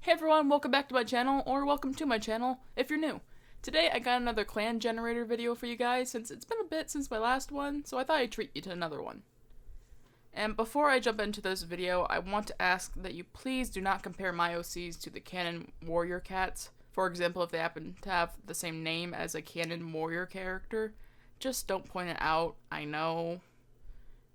Hey everyone, welcome back to my channel, or welcome to my channel if you're new. Today I got another clan generator video for you guys since it's been a bit since my last one, so I thought I'd treat you to another one. And before I jump into this video, I want to ask that you please do not compare my OCs to the canon warrior cats. For example, if they happen to have the same name as a canon warrior character, just don't point it out, I know.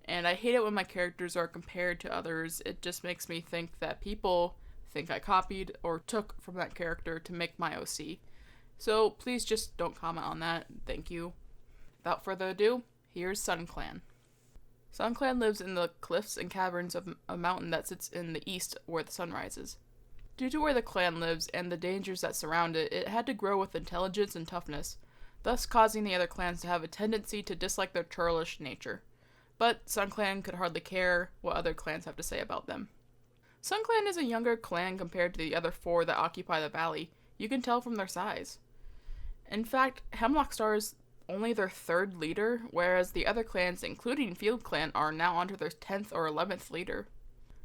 And I hate it when my characters are compared to others. It just makes me think that people think I copied or took from that character to make my OC. So please just don't comment on that. Thank you. Without further ado, here's SunClan. SunClan lives in the cliffs and caverns of a mountain that sits in the east where the sun rises. Due to where the clan lives and the dangers that surround it, it had to grow with intelligence and toughness, thus causing the other clans to have a tendency to dislike their churlish nature. But SunClan could hardly care what other clans have to say about them. SunClan is a younger clan compared to the other four that occupy the valley. You can tell from their size. In fact, Hemlockstar is only their third leader, whereas the other clans, including Field Clan, are now onto their 10th or 11th leader.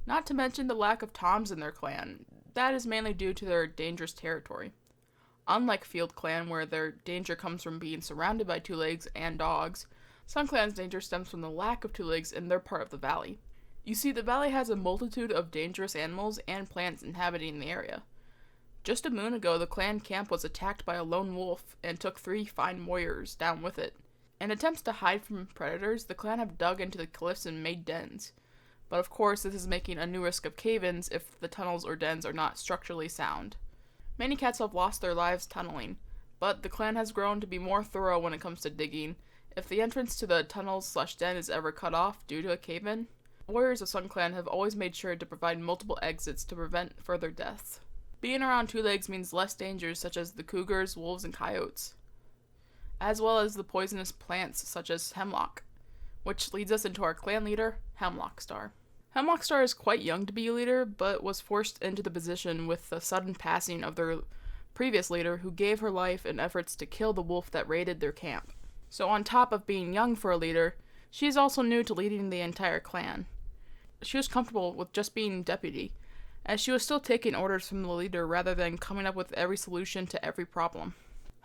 Not to mention the lack of toms in their clan. That is mainly due to their dangerous territory. Unlike Field Clan, where their danger comes from being surrounded by two legs and dogs, SunClan's danger stems from the lack of two legs in their part of the valley. You see, the valley has a multitude of dangerous animals and plants inhabiting the area. Just a moon ago, the clan camp was attacked by a lone wolf and took 3 fine warriors down with it. In attempts to hide from predators, the clan have dug into the cliffs and made dens. But of course, this is making a new risk of cave-ins if the tunnels or dens are not structurally sound. Many cats have lost their lives tunneling, but the clan has grown to be more thorough when it comes to digging. If the entrance to the tunnels/den is ever cut off due to a cave-in, warriors of SunClan have always made sure to provide multiple exits to prevent further deaths. Being around two legs means less dangers such as the cougars, wolves, and coyotes, as well as the poisonous plants such as hemlock, which leads us into our clan leader, Hemlockstar. Hemlockstar is quite young to be a leader, but was forced into the position with the sudden passing of their previous leader, who gave her life in efforts to kill the wolf that raided their camp. So on top of being young for a leader, she is also new to leading the entire clan. She was comfortable with just being deputy, as she was still taking orders from the leader rather than coming up with every solution to every problem.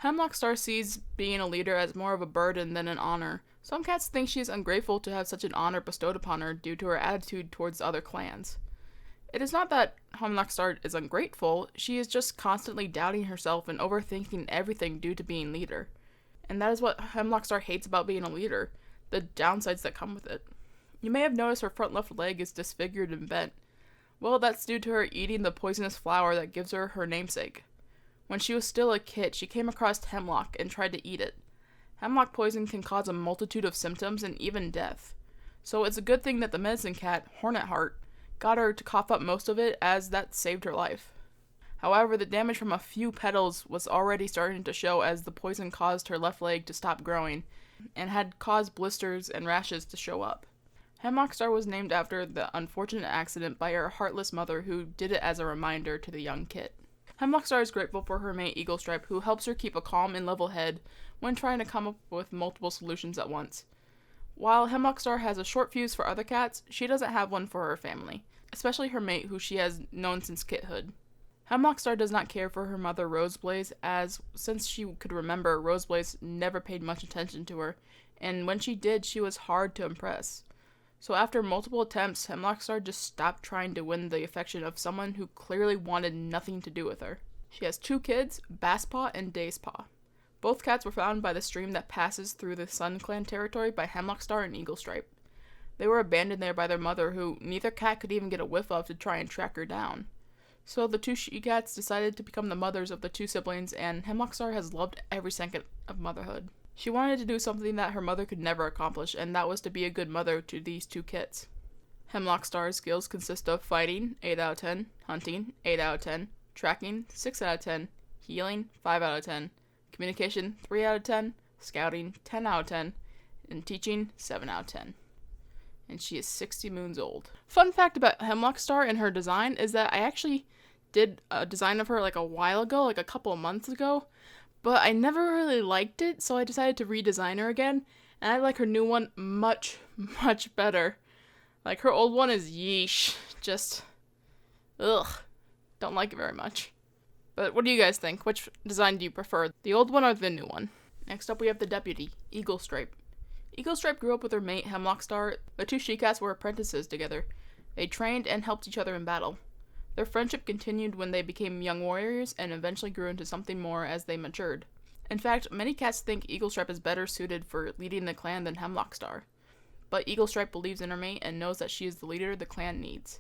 Hemlockstar sees being a leader as more of a burden than an honor. Some cats think she is ungrateful to have such an honor bestowed upon her due to her attitude towards other clans. It is not that Hemlockstar is ungrateful, she is just constantly doubting herself and overthinking everything due to being leader. And that is what Hemlockstar hates about being a leader, the downsides that come with it. You may have noticed her front left leg is disfigured and bent. Well, that's due to her eating the poisonous flower that gives her her namesake. When she was still a kid, she came across hemlock and tried to eat it. Hemlock poison can cause a multitude of symptoms and even death. So it's a good thing that the medicine cat, Hornetheart, got her to cough up most of it, as that saved her life. However, the damage from a few petals was already starting to show as the poison caused her left leg to stop growing and had caused blisters and rashes to show up. Hemlockstar was named after the unfortunate accident by her heartless mother, who did it as a reminder to the young kit. Hemlockstar is grateful for her mate Eaglestripe, who helps her keep a calm and level head when trying to come up with multiple solutions at once. While Hemlockstar has a short fuse for other cats, she doesn't have one for her family, especially her mate, who she has known since kithood. Hemlockstar does not care for her mother Roseblaze, as since she could remember, Roseblaze never paid much attention to her, and when she did, she was hard to impress. So after multiple attempts, Hemlockstar just stopped trying to win the affection of someone who clearly wanted nothing to do with her. She has 2 kids, Basspaw and Dacepaw. Both cats were found by the stream that passes through the SunClan territory by Hemlockstar and Eaglestripe. They were abandoned there by their mother, who neither cat could even get a whiff of to try and track her down. So the 2 she-cats decided to become the mothers of the 2 siblings, and Hemlockstar has loved every second of motherhood. She wanted to do something that her mother could never accomplish, and that was to be a good mother to these 2 kits. Hemlockstar's skills consist of fighting, 8 out of 10, hunting, 8 out of 10, tracking, 6 out of 10, healing, 5 out of 10, communication, 3 out of 10, scouting, 10 out of 10, and teaching, 7 out of 10. And she is 60 moons old. Fun fact about Hemlockstar and her design is that I actually did a design of her like a while ago, like a couple of months ago, but I never really liked it, so I decided to redesign her again, and I like her new one much, much better. Like, her old one is yeesh, just, ugh, Don't like it very much. But what do you guys think? Which design do you prefer? The old one or the new one? Next up we have the deputy, Eaglestripe. Eaglestripe grew up with her mate, Hemlockstar. The two she-cats were apprentices together. They trained and helped each other in battle. Their friendship continued when they became young warriors and eventually grew into something more as they matured. In fact, many cats think Eaglestripe is better suited for leading the clan than Hemlockstar. But Eaglestripe believes in her mate and knows that she is the leader the clan needs.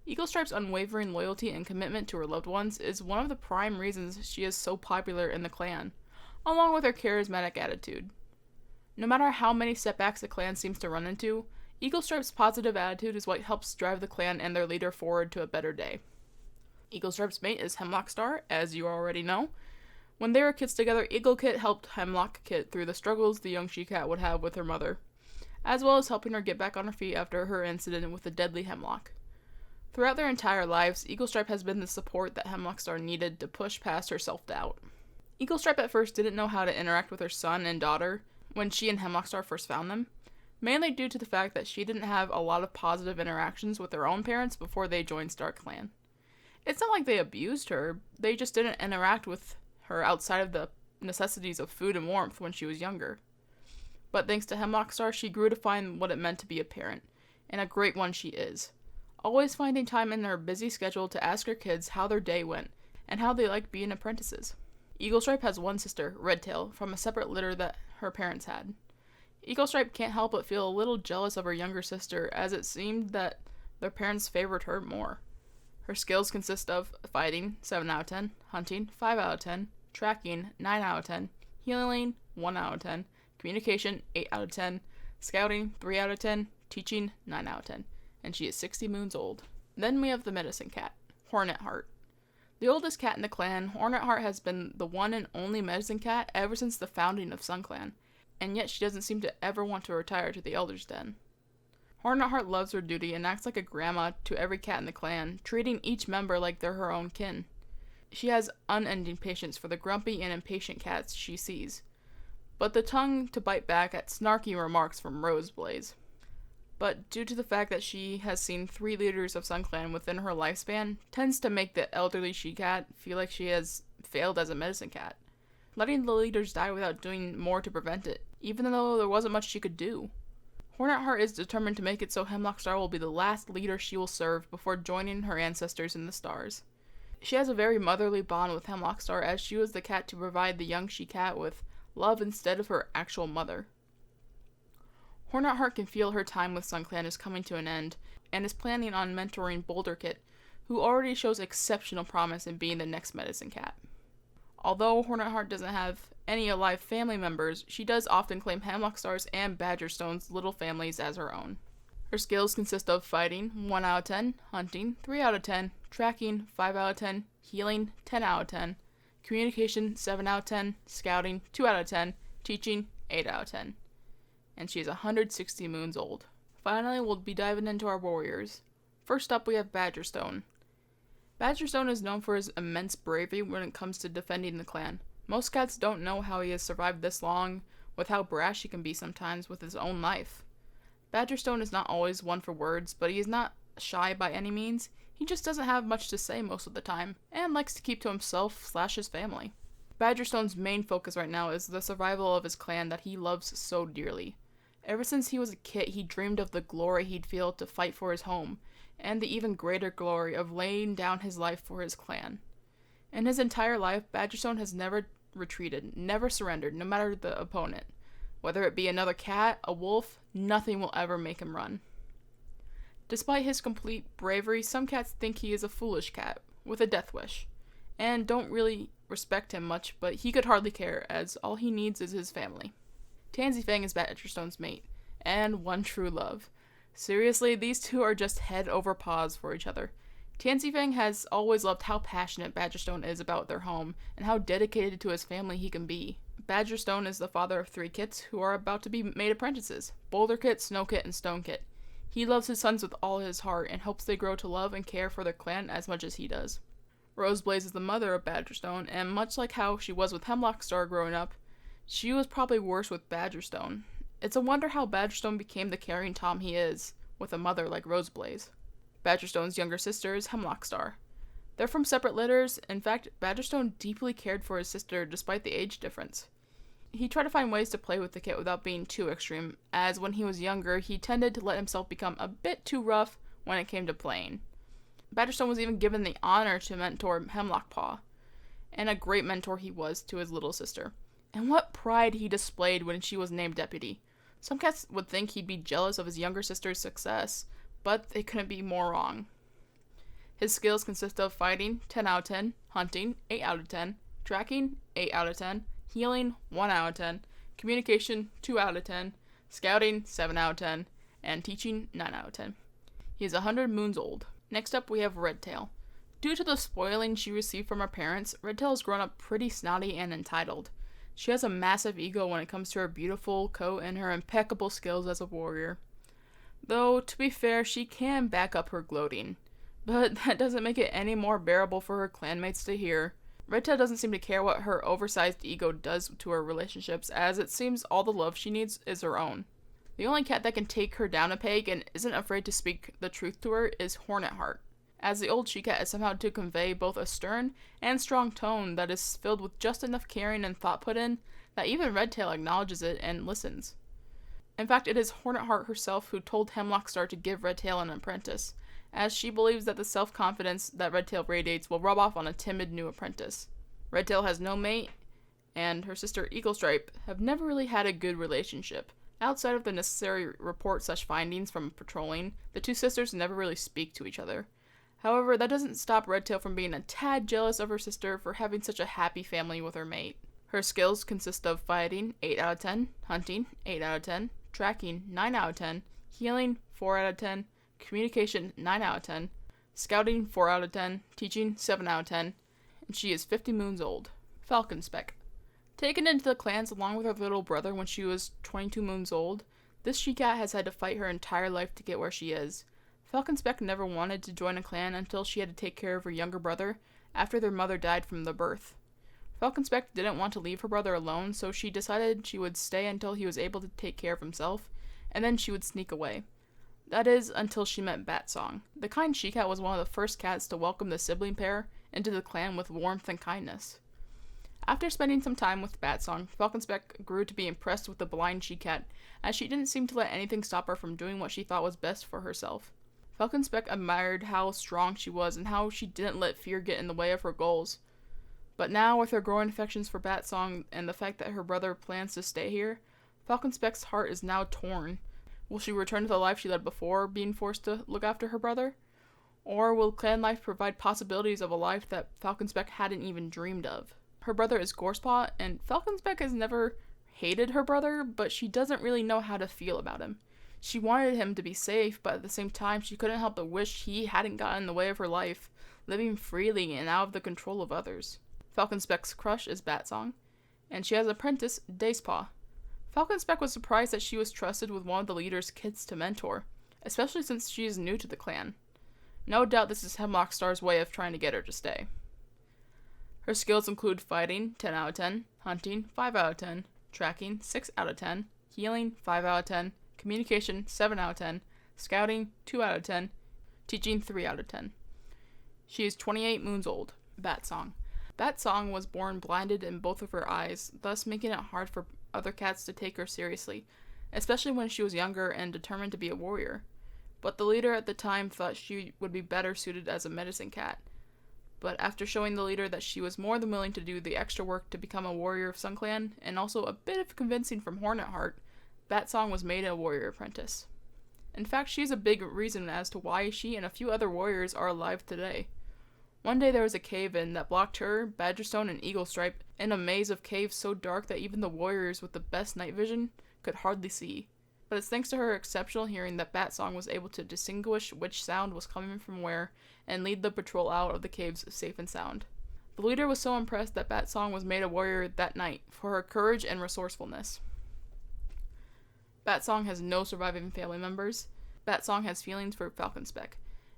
Eaglestripe's unwavering loyalty and commitment to her loved ones is one of the prime reasons she is so popular in the clan, along with her charismatic attitude. No matter how many setbacks the clan seems to run into, Eaglestripe's positive attitude is what helps drive the clan and their leader forward to a better day. Eaglestripe's mate is Hemlockstar, as you already know. When they were kids together, Eaglekitt helped Hemlockit through the struggles the young she-cat would have with her mother, as well as helping her get back on her feet after her incident with the deadly Hemlock. Throughout their entire lives, Eaglestripe has been the support that Hemlockstar needed to push past her self-doubt. Eaglestripe at first didn't know how to interact with her son and daughter when she and Hemlockstar first found them, mainly due to the fact that she didn't have a lot of positive interactions with her own parents before they joined StarClan. It's not like they abused her, they just didn't interact with her outside of the necessities of food and warmth when she was younger. But thanks to Hemlockstar, she grew to find what it meant to be a parent, and a great one she is. Always finding time in her busy schedule to ask her kids how their day went, and how they liked being apprentices. Eaglestripe has one sister, Redtail, from a separate litter that her parents had. Eaglestripe can't help but feel a little jealous of her younger sister, as it seemed that their parents favored her more. Her skills consist of fighting, 7 out of 10, hunting, 5 out of 10, tracking, 9 out of 10, healing, 1 out of 10, communication, 8 out of 10, scouting, 3 out of 10, teaching, 9 out of 10, and she is 60 moons old. Then we have the medicine cat, Hornetheart. The oldest cat in the clan, Hornetheart has been the one and only medicine cat ever since the founding of SunClan, and yet she doesn't seem to ever want to retire to the Elder's Den. Hornetheart loves her duty and acts like a grandma to every cat in the clan, treating each member like they're her own kin. She has unending patience for the grumpy and impatient cats she sees, but the tongue to bite back at snarky remarks from Roseblaze. But due to the fact that she has seen 3 leaders of SunClan within her lifespan, tends to make the elderly she-cat feel like she has failed as a medicine cat, letting the leaders die without doing more to prevent it, even though there wasn't much she could do. Hornetheart is determined to make it so Hemlockstar will be the last leader she will serve before joining her ancestors in the stars. She has a very motherly bond with Hemlockstar, as she was the cat to provide the young she-cat with love instead of her actual mother. Hornetheart can feel her time with SunClan is coming to an end, and is planning on mentoring Boulderkit, who already shows exceptional promise in being the next medicine cat. Although Hornetheart doesn't have any alive family members, she does often claim Hemlockstar's and Badgerstone's little families as her own. Her skills consist of fighting, 1 out of 10, hunting, 3 out of 10, tracking, 5 out of 10, healing, 10 out of 10, communication, 7 out of 10, scouting, 2 out of 10, teaching, 8 out of 10. And she is 160 moons old. Finally, we'll be diving into our warriors. First up, we have Badgerstone. Badgerstone is known for his immense bravery when it comes to defending the clan. Most cats don't know how he has survived this long, with how brash he can be sometimes with his own life. Badgerstone is not always one for words, but he is not shy by any means. He just doesn't have much to say most of the time, and likes to keep to himself / his family. Badgerstone's main focus right now is the survival of his clan that he loves so dearly. Ever since he was a kid, he dreamed of the glory he'd feel to fight for his home, and the even greater glory of laying down his life for his clan. In his entire life, Badgerstone has never retreated, never surrendered, no matter the opponent. Whether it be another cat, a wolf, nothing will ever make him run. Despite his complete bravery, some cats think he is a foolish cat, with a death wish, and don't really respect him much, but he could hardly care, as all he needs is his family. Tansyfang is Badgerstone's mate, and one true love. Seriously, these two are just head over paws for each other. Tansyfang has always loved how passionate Badgerstone is about their home, and how dedicated to his family he can be. Badgerstone is the father of 3 kits who are about to be made apprentices, Boulderkit, Snowkit, and Stonekit. He loves his sons with all his heart, and hopes they grow to love and care for their clan as much as he does. Roseblaze is the mother of Badgerstone, and much like how she was with Hemlockstar growing up, she was probably worse with Badgerstone. It's a wonder how Badgerstone became the caring Tom he is, with a mother like Roseblaze. Badgerstone's younger sister is Hemlockstar. They're from separate litters. In fact, Badgerstone deeply cared for his sister despite the age difference. He tried to find ways to play with the kit without being too extreme, as when he was younger, he tended to let himself become a bit too rough when it came to playing. Badgerstone was even given the honor to mentor Hemlockstar, and a great mentor he was to his little sister. And what pride he displayed when she was named deputy. Some cats would think he'd be jealous of his younger sister's success, but they couldn't be more wrong. His skills consist of fighting, 10 out of 10, hunting, 8 out of 10, tracking, 8 out of 10, healing, 1 out of 10, communication, 2 out of 10, scouting, 7 out of 10, and teaching, 9 out of 10. He is 100 moons old. Next up, we have Redtail. Due to the spoiling she received from her parents, Redtail has grown up pretty snotty and entitled. She has a massive ego when it comes to her beautiful coat and her impeccable skills as a warrior. Though, to be fair, she can back up her gloating. But that doesn't make it any more bearable for her clanmates to hear. Redtail doesn't seem to care what her oversized ego does to her relationships, as it seems all the love she needs is her own. The only cat that can take her down a peg and isn't afraid to speak the truth to her is Hornetheart, as the old she-cat is somehow to convey both a stern and strong tone that is filled with just enough caring and thought put in that even Redtail acknowledges it and listens. In fact, it is Hornetheart herself who told Hemlockstar to give Redtail an apprentice, as she believes that the self-confidence that Redtail radiates will rub off on a timid new apprentice. Redtail has no mate, and her sister Eaglestripe have never really had a good relationship. Outside of the necessary report/findings from patrolling, the two sisters never really speak to each other. However, that doesn't stop Redtail from being a tad jealous of her sister for having such a happy family with her mate. Her skills consist of fighting, 8 out of 10, hunting, 8 out of 10, tracking, 9 out of 10, healing, 4 out of 10, communication, 9 out of 10, scouting, 4 out of 10, teaching, 7 out of 10, and she is 50 moons old. Falconspeck. Taken into the clans along with her little brother when she was 22 moons old, this she-cat has had to fight her entire life to get where she is. Falconspeck never wanted to join a clan until she had to take care of her younger brother after their mother died from the birth. Falconspeck didn't want to leave her brother alone, so she decided she would stay until he was able to take care of himself, and then she would sneak away. That is, until she met Batsong. The kind she-cat was one of the first cats to welcome the sibling pair into the clan with warmth and kindness. After spending some time with Batsong, Falconspeck grew to be impressed with the blind she-cat, as she didn't seem to let anything stop her from doing what she thought was best for herself. Falconspeck admired how strong she was and how she didn't let fear get in the way of her goals. But now, with her growing affections for Batsong and the fact that her brother plans to stay here, Falconspeck's heart is now torn. Will she return to the life she led before being forced to look after her brother? Or will clan life provide possibilities of a life that Falconspeck hadn't even dreamed of? Her brother is Gorsepaw, and Falconspeck has never hated her brother, but she doesn't really know how to feel about him. She wanted him to be safe, but at the same time, she couldn't help but wish he hadn't gotten in the way of her life, living freely and out of the control of others. Falconspeck's crush is Batsong, and she has an apprentice, Dacepaw. Falconspeck was surprised that she was trusted with one of the leader's kids to mentor, especially since she is new to the clan. No doubt this is Hemlockstar's way of trying to get her to stay. Her skills include fighting, 10 out of 10, hunting, 5 out of 10, tracking, 6 out of 10, healing, 5 out of 10, communication, 7 out of 10, scouting, 2 out of 10, teaching, 3 out of 10. She is 28 moons old. Batsong. Batsong was born blinded in both of her eyes, thus making it hard for other cats to take her seriously, especially when she was younger and determined to be a warrior. But the leader at the time thought she would be better suited as a medicine cat. But after showing the leader that she was more than willing to do the extra work to become a warrior of Sun Clan, and also a bit of convincing from Hornetheart, Batsong was made a warrior apprentice. In fact, she is a big reason as to why she and a few other warriors are alive today. One day there was a cave-in that blocked her, Badgerstone, and Eaglestripe in a maze of caves so dark that even the warriors with the best night vision could hardly see. But it's thanks to her exceptional hearing that Batsong was able to distinguish which sound was coming from where and lead the patrol out of the caves safe and sound. The leader was so impressed that Batsong was made a warrior that night for her courage and resourcefulness. Batsong has no surviving family members. Batsong has feelings for Falconspeck,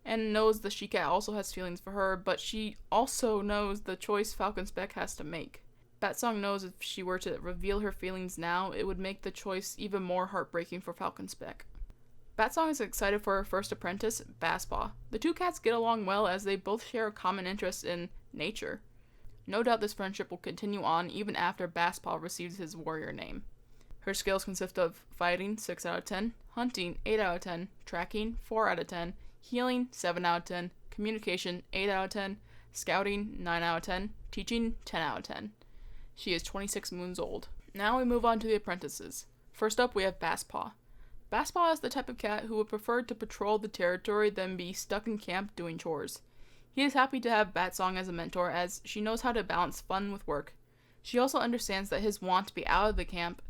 and knows the she-cat also has feelings for her, but she also knows the choice Falconspeck has to make. Batsong knows if she were to reveal her feelings now, it would make the choice even more heartbreaking for Falconspeck. Batsong is excited for her first apprentice, Basspaw. The two cats get along well as they both share a common interest in nature. No doubt this friendship will continue on even after Basspaw receives his warrior name. Her skills consist of fighting, 6 out of 10, hunting, 8 out of 10, tracking, 4 out of 10, healing, 7 out of 10, communication, 8 out of 10, scouting, 9 out of 10, teaching, 10 out of 10. She is 26 moons old. Now we move on to the apprentices. First up, we have Basspaw. Basspaw is the type of cat who would prefer to patrol the territory than be stuck in camp doing chores. He is happy to have Batsong as a mentor as she knows how to balance fun with work. She also understands that his want to be out of the camp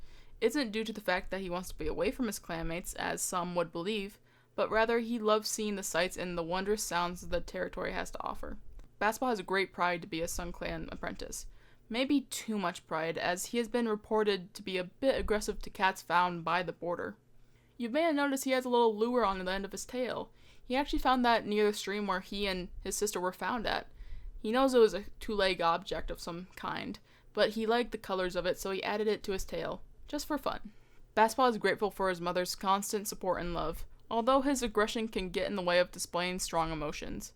isn't due to the fact that he wants to be away from his clanmates, as some would believe, but rather he loves seeing the sights and the wondrous sounds the territory has to offer. Basspaw has great pride to be a Sun Clan apprentice. Maybe too much pride, as he has been reported to be a bit aggressive to cats found by the border. You may have noticed he has a little lure on the end of his tail. He actually found that near the stream where he and his sister were found at. He knows it was a two-leg object of some kind, but he liked the colors of it, so he added it to his tail, just for fun. Basspaw is grateful for his mother's constant support and love, although his aggression can get in the way of displaying strong emotions.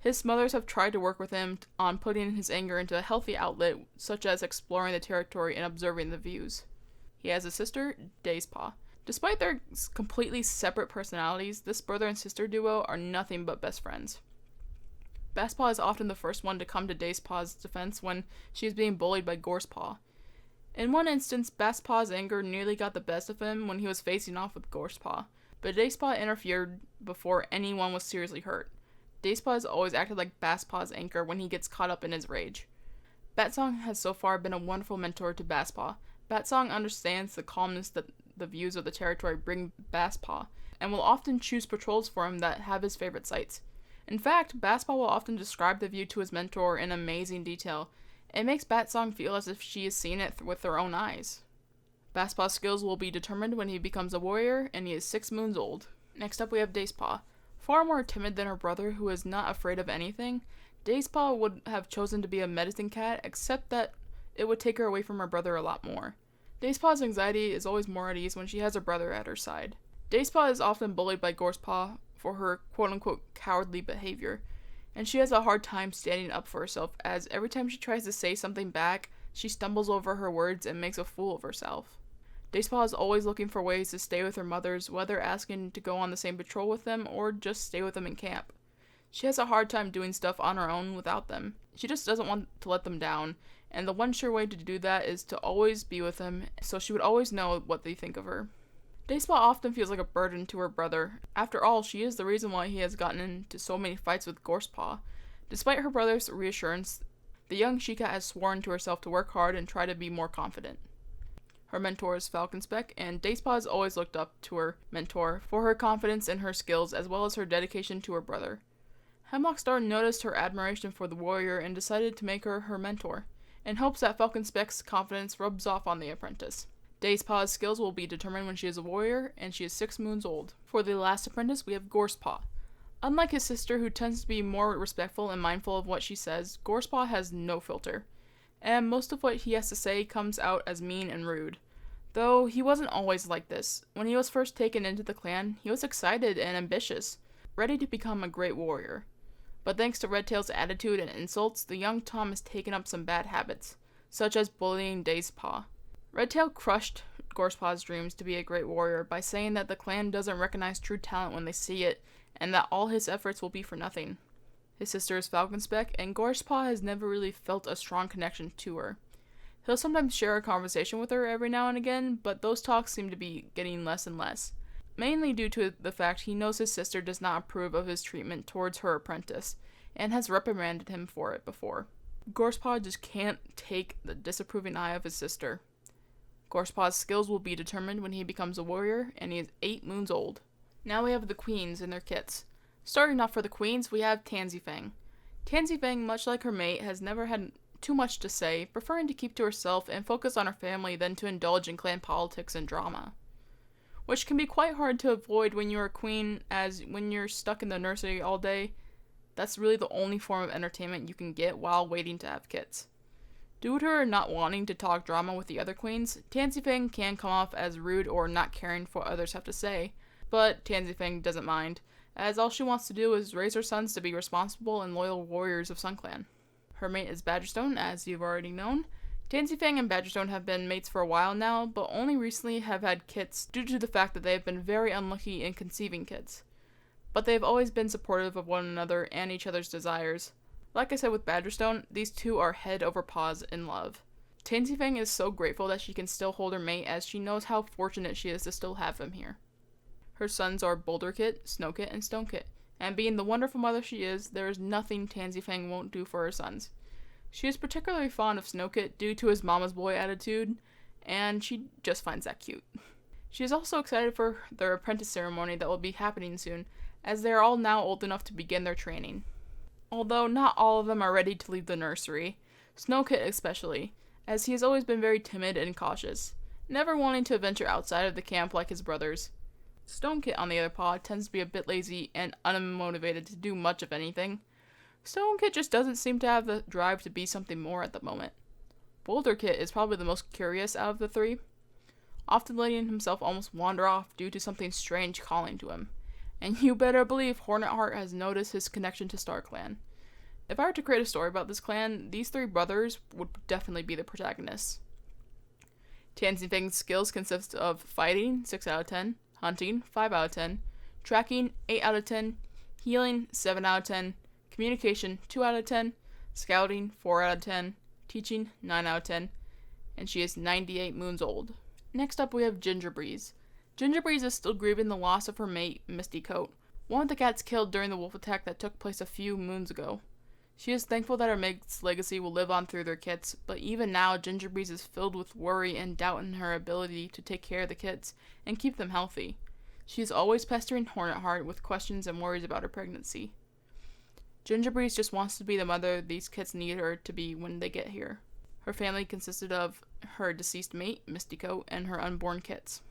His mothers have tried to work with him on putting his anger into a healthy outlet, such as exploring the territory and observing the views. He has a sister, Dacepaw. Despite their completely separate personalities, this brother and sister duo are nothing but best friends. Basspaw is often the first one to come to Dacepaw's defense when she is being bullied by Gorsepaw. In one instance, Basspaw's anger nearly got the best of him when he was facing off with Gorsepaw, but Dacepaw interfered before anyone was seriously hurt. Dacepaw has always acted like Basspaw's anchor when he gets caught up in his rage. Batsong has so far been a wonderful mentor to Basspaw. Batsong understands the calmness that the views of the territory bring Basspaw, and will often choose patrols for him that have his favorite sights. In fact, Basspaw will often describe the view to his mentor in amazing detail. It makes Batsong feel as if she has seen it with her own eyes. Basspaw's skills will be determined when he becomes a warrior, and he is 6 moons old. Next up we have Dacepaw. Far more timid than her brother, who is not afraid of anything, Dacepaw would have chosen to be a medicine cat, except that it would take her away from her brother a lot more. Dacepaw's anxiety is always more at ease when she has her brother at her side. Dacepaw is often bullied by Gorsepaw for her quote-unquote cowardly behavior, and she has a hard time standing up for herself, as every time she tries to say something back, she stumbles over her words and makes a fool of herself. Dacepaw is always looking for ways to stay with her mothers, whether asking to go on the same patrol with them or just stay with them in camp. She has a hard time doing stuff on her own without them. She just doesn't want to let them down, and the one sure way to do that is to always be with them, so she would always know what they think of her. Dacepaw often feels like a burden to her brother. After all, she is the reason why he has gotten into so many fights with Gorsepaw. Despite her brother's reassurance, the young she-cat has sworn to herself to work hard and try to be more confident. Her mentor is Falconspeck, and Dacepaw has always looked up to her mentor for her confidence in her skills as well as her dedication to her brother. Hemlockstar noticed her admiration for the warrior and decided to make her her mentor, in hopes that Falconspeck's confidence rubs off on the apprentice. Dacepaw's skills will be determined when she is a warrior, and she is 6 moons old. For the last apprentice, we have Gorsepaw. Unlike his sister, who tends to be more respectful and mindful of what she says, Gorsepaw has no filter, and most of what he has to say comes out as mean and rude. Though he wasn't always like this. When he was first taken into the clan, he was excited and ambitious, ready to become a great warrior. But thanks to Redtail's attitude and insults, the young Tom has taken up some bad habits, such as bullying Dacepaw. Redtail crushed Gorsepaw's dreams to be a great warrior by saying that the clan doesn't recognize true talent when they see it, and that all his efforts will be for nothing. His sister is Falconspeck, and Gorsepaw has never really felt a strong connection to her. He'll sometimes share a conversation with her every now and again, but those talks seem to be getting less and less, mainly due to the fact he knows his sister does not approve of his treatment towards her apprentice, and has reprimanded him for it before. Gorsepaw just can't take the disapproving eye of his sister. Gorsepaw's skills will be determined when he becomes a warrior, and he is 8 moons old. Now we have the queens and their kits. Starting off for the queens, we have Tansyfang. Tansyfang, much like her mate, has never had too much to say, preferring to keep to herself and focus on her family than to indulge in clan politics and drama, which can be quite hard to avoid when you're a queen, as when you're stuck in the nursery all day, that's really the only form of entertainment you can get while waiting to have kits. Due to her not wanting to talk drama with the other queens, Tansyfang can come off as rude or not caring for what others have to say, But Tansyfang doesn't mind, as all she wants to do is raise her sons to be responsible and loyal warriors of SunClan. Her mate is Badgerstone, as you've already known. Tansyfang and Badgerstone have been mates for a while now, but only recently have had kits due to the fact that they have been very unlucky in conceiving kids. But they have always been supportive of one another and each other's desires. Like I said with Badgerstone, these two are head over paws in love. Tansyfang is so grateful that she can still hold her mate, as she knows how fortunate she is to still have him here. Her sons are Boulderkit, Snowkit, and Stonekit, and being the wonderful mother she is, there is nothing Tansyfang won't do for her sons. She is particularly fond of Snowkit due to his mama's boy attitude, and she just finds that cute. She is also excited for their apprentice ceremony that will be happening soon, as they are all now old enough to begin their training. Although not all of them are ready to leave the nursery, Snowkit especially, as he has always been very timid and cautious, never wanting to venture outside of the camp like his brothers. Stonekit, on the other paw, tends to be a bit lazy and unmotivated to do much of anything. Stonekit just doesn't seem to have the drive to be something more at the moment. Boulderkit is probably the most curious out of the three, often letting himself almost wander off due to something strange calling to him. And you better believe Hornetheart has noticed his connection to StarClan. If I were to create a story about this clan, these three brothers would definitely be the protagonists. Tansyfang's skills consist of fighting, 6 out of 10, hunting, 5 out of 10, tracking, 8 out of 10, healing, 7 out of 10, communication, 2 out of 10, scouting, 4 out of 10, teaching, 9 out of 10, and she is 98 moons old. Next up we have Gingerbreeze. Gingerbreeze is still grieving the loss of her mate, Mistycoat, one of the cats killed during the wolf attack that took place a few moons ago. She is thankful that her mate's legacy will live on through their kits, but even now Gingerbreeze is filled with worry and doubt in her ability to take care of the kits and keep them healthy. She is always pestering Hornetheart with questions and worries about her pregnancy. Gingerbreeze just wants to be the mother these kits need her to be when they get here. Her family consisted of her deceased mate, Mistycoat, and her unborn kits.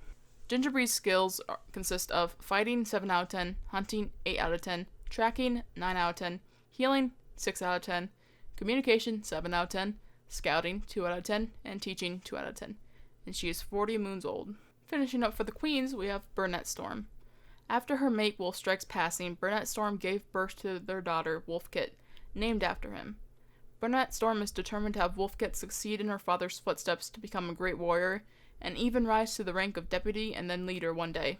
Gingerbreeze's skills consist of fighting, 7 out of 10, hunting, 8 out of 10, tracking, 9 out of 10, healing, 6 out of 10, communication, 7 out of 10, scouting, 2 out of 10, and teaching, 2 out of 10. And she is 40 moons old. Finishing up for the queens, we have Burnetstorm. After her mate Wolfstrike's passing, Burnetstorm gave birth to their daughter, Wolfkit, named after him. Burnetstorm is determined to have Wolfkit succeed in her father's footsteps to become a great warrior, and even rise to the rank of deputy and then leader one day.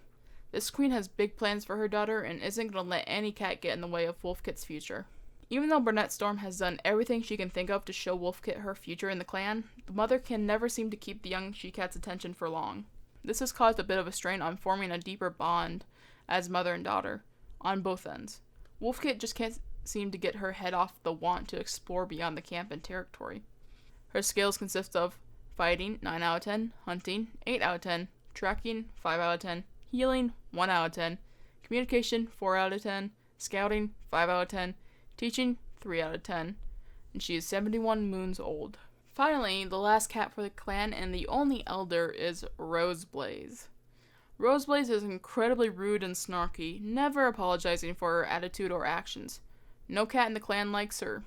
This queen has big plans for her daughter and isn't going to let any cat get in the way of Wolfkit's future. Even though Burnetstorm has done everything she can think of to show Wolfkit her future in the clan, the mother can never seem to keep the young she-cat's attention for long. This has caused a bit of a strain on forming a deeper bond as mother and daughter, on both ends. Wolfkit just can't seem to get her head off the want to explore beyond the camp and territory. Her skills consist of fighting, 9 out of 10, hunting, 8 out of 10, tracking, 5 out of 10, healing, 1 out of 10, communication, 4 out of 10, scouting, 5 out of 10, teaching, 3 out of 10, and she is 71 moons old. Finally, the last cat for the clan and the only elder is Roseblaze. Roseblaze is incredibly rude and snarky, never apologizing for her attitude or actions. No cat in the clan likes her.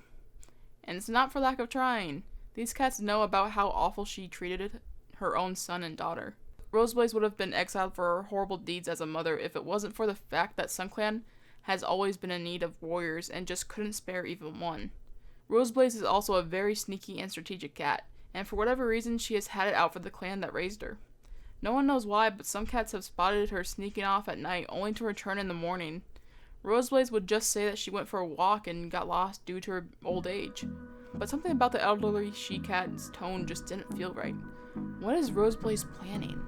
And it's not for lack of trying. These cats know about how awful she treated her own son and daughter. Roseblaze would have been exiled for her horrible deeds as a mother if it wasn't for the fact that SunClan has always been in need of warriors and just couldn't spare even one. Roseblaze is also a very sneaky and strategic cat, and for whatever reason she has had it out for the clan that raised her. No one knows why, but some cats have spotted her sneaking off at night only to return in the morning. Roseblaze would just say that she went for a walk and got lost due to her old age. But something about the elderly she-cat's tone just didn't feel right. What is Roseblaze planning?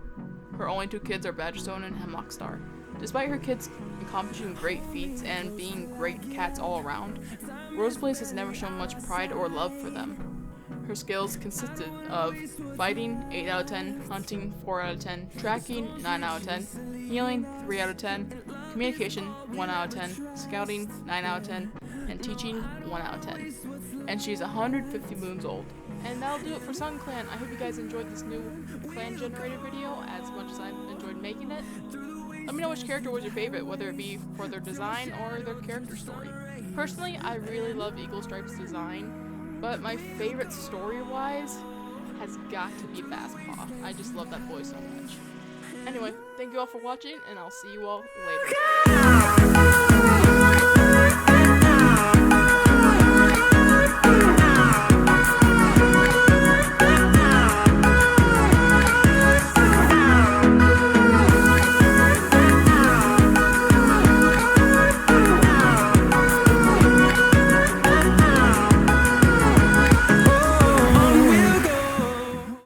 Her only two kids are Badgerstone and Hemlockstar. Despite her kids accomplishing great feats and being great cats all around, Roseblaze has never shown much pride or love for them. Her skills consisted of fighting, 8 out of 10, hunting, 4 out of 10, tracking, 9 out of 10, healing, 3 out of 10, communication, 1 out of 10, scouting, 9 out of 10, and teaching, 1 out of 10. And she's 150 moons old. And that'll do it for SunClan. I hope you guys enjoyed this new clan generator video as much as I've enjoyed making it. Let me know which character was your favorite, whether it be for their design or their character story. Personally, I really love Eaglestripe's design, but my favorite story-wise has got to be Basspaw. I just love that boy so much. Anyway, thank you all for watching, and I'll see you all later.